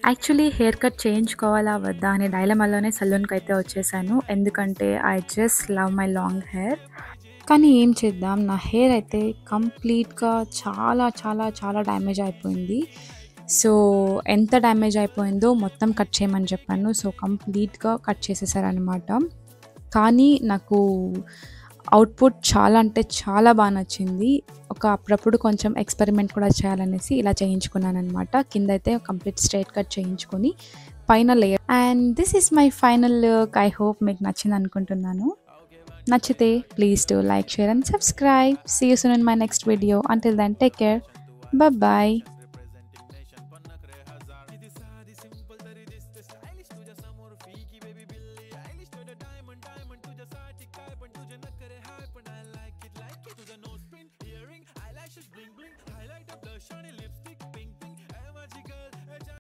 Actually hair cut చేయించుకోవాలా వద్దా అనే డైలమాలోనే సలూన్‌కైతే వచ్చేసాను. ఎందుకంటే I just love my long hair. కానీ ఏం చేద్దాం, నా హెయిర్ అయితే కంప్లీట్‌గా చాలా చాలా చాలా డ్యామేజ్ అయిపోయింది. సో, ఎంత డ్యామేజ్ అయిపోయిందో మొత్తం కట్ చేయమని చెప్పాను. సో, కంప్లీట్‌గా కట్ చేసేసారనమాట. కానీ నాకు అవుట్‌పుట్ చాలా అంటే చాలా బా నచ్చింది. అప్పుడప్పుడు కొంచెం ఎక్స్‌పెరిమెంట్ కూడా చేయాలనేసి ఇలా చేయించుకున్నాననమాట. కిందైతే కంప్లీట్ స్ట్రెయిట్ కట్ చేయించుకొని పైన layer and this is my final look. I hope మీకు నచ్చిందనుకుంటున్నాను. నచ్చితే please do like, share and subscribe. See you soon in my next video. Until then take care. Bye.